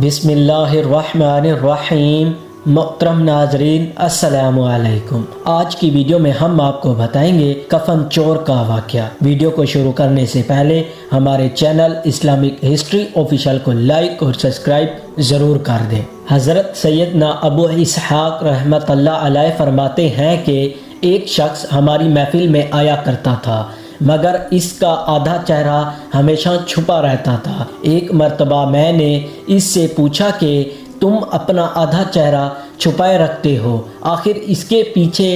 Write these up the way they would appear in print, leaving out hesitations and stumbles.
بسم اللہ الرحمن الرحیم۔ محترم ناظرین السلام علیکم۔ آج کی ویڈیو میں ہم آپ کو بتائیں گے کفن چور کا واقعہ۔ ویڈیو کو شروع کرنے سے پہلے ہمارے چینل اسلامک ہسٹری آفیشیل کو لائک اور سبسکرائب ضرور کر دیں۔ حضرت سیدنا ابو اسحاق رحمۃ اللہ علیہ فرماتے ہیں کہ ایک شخص ہماری محفل میں آیا کرتا تھا، مگر اس کا آدھا چہرہ ہمیشہ چھپا رہتا تھا۔ ایک مرتبہ میں نے اس سے پوچھا کہ تم اپنا آدھا چہرہ چھپائے رکھتے ہو، آخر اس کے پیچھے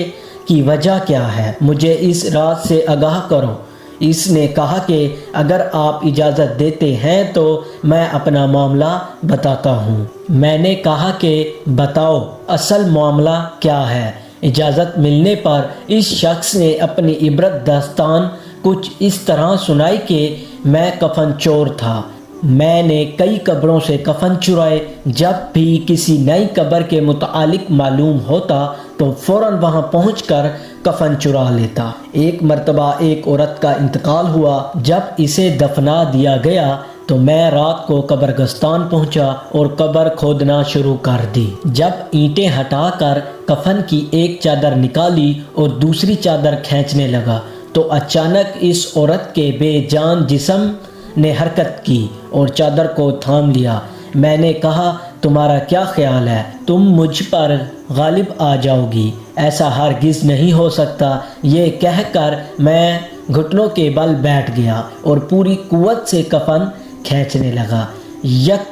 کی وجہ کیا ہے؟ مجھے اس راز سے آگاہ کرو۔ اس نے کہا کہ اگر آپ اجازت دیتے ہیں تو میں اپنا معاملہ بتاتا ہوں۔ میں نے کہا کہ بتاؤ، اصل معاملہ کیا ہے؟ اجازت ملنے پر اس شخص نے اپنی عبرت داستان کچھ اس طرح سنائی کہ میں کفن چور تھا۔ میں نے کئی قبروں سے کفن چرائے۔ جب بھی کسی نئی قبر کے متعلق معلوم ہوتا تو فوراً وہاں پہنچ کر کفن چرا لیتا۔ ایک مرتبہ ایک عورت کا انتقال ہوا۔ جب اسے دفنا دیا گیا تو میں رات کو قبرستان پہنچا اور قبر کھودنا شروع کر دی۔ جب اینٹیں ہٹا کر کفن کی ایک چادر نکالی اور دوسری چادر کھینچنے لگا تو اچانک اس عورت کے بے جان جسم نے حرکت کی اور چادر کو تھام لیا۔ میں نے کہا، تمہارا کیا خیال ہے؟ تم مجھ پر غالب آ جاؤ گی؟ ایسا ہرگز نہیں ہو سکتا۔ یہ کہہ کر میں گھٹنوں کے بل بیٹھ گیا اور پوری قوت سے کفن کھینچنے لگا۔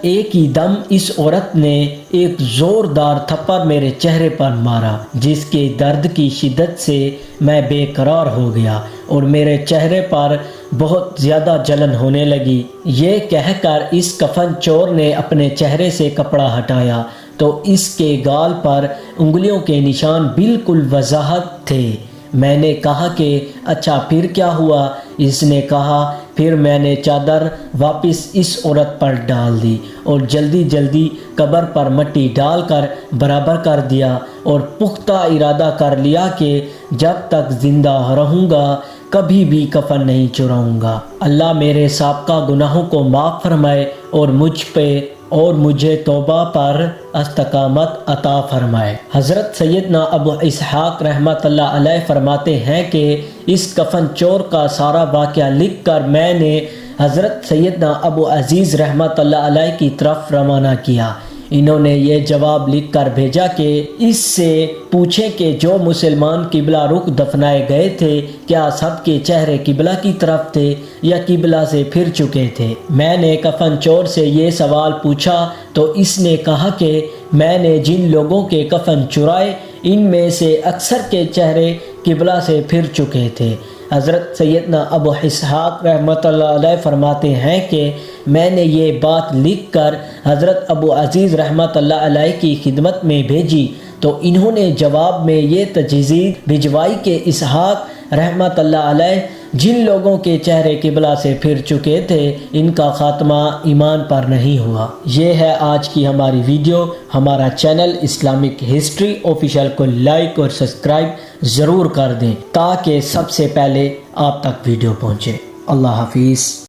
ایک ہی دم اس عورت نے ایک زوردار تھپڑ میرے چہرے پر مارا، جس کے درد کی شدت سے میں بے قرار ہو گیا اور میرے چہرے پر بہت زیادہ جلن ہونے لگی۔ یہ کہہ کر اس کفن چور نے اپنے چہرے سے کپڑا ہٹایا تو اس کے گال پر انگلیوں کے نشان بالکل وضاحت تھے۔ میں نے کہا کہ اچھا پھر کیا ہوا؟ اس نے کہا، پھر میں نے چادر واپس اس عورت پر ڈال دی اور جلدی جلدی قبر پر مٹی ڈال کر برابر کر دیا اور پختہ ارادہ کر لیا کہ جب تک زندہ رہوں گا کبھی بھی کفن نہیں چراؤں گا۔ اللہ میرے سابقہ گناہوں کو معاف فرمائے اور مجھ پہ اور مجھے توبہ پر استقامت عطا فرمائے۔ حضرت سیدنا ابو اسحاق رحمۃ اللہ علیہ فرماتے ہیں کہ اس کفن چور کا سارا واقعہ لکھ کر میں نے حضرت سیدنا ابو عزیز رحمۃ اللہ علیہ کی طرف روانہ کیا۔ انہوں نے یہ جواب لکھ کر بھیجا کہ اس سے پوچھیں کہ جو مسلمان قبلہ رخ دفنائے گئے تھے کیا سب کے چہرے قبلہ کی طرف تھے یا قبلہ سے پھر چکے تھے؟ میں نے کفن چور سے یہ سوال پوچھا تو اس نے کہا کہ میں نے جن لوگوں کے کفن چرائے ان میں سے اکثر کے چہرے قبلہ سے پھر چکے تھے۔ حضرت سیدنا ابو اسحاق رحمۃ اللہ علیہ فرماتے ہیں کہ میں نے یہ بات لکھ کر حضرت ابو عزیز رحمۃ اللہ علیہ کی خدمت میں بھیجی تو انہوں نے جواب میں یہ تجویز بھجوائی کہ اسحاق رحمۃ اللہ علیہ جن لوگوں کے چہرے قبلہ سے پھر چکے تھے ان کا خاتمہ ایمان پر نہیں ہوا۔ یہ ہے آج کی ہماری ویڈیو۔ ہمارا چینل اسلامک ہسٹری آفیشیل کو لائک اور سبسکرائب ضرور کر دیں تاکہ سب سے پہلے آپ تک ویڈیو پہنچے۔ اللہ حافظ۔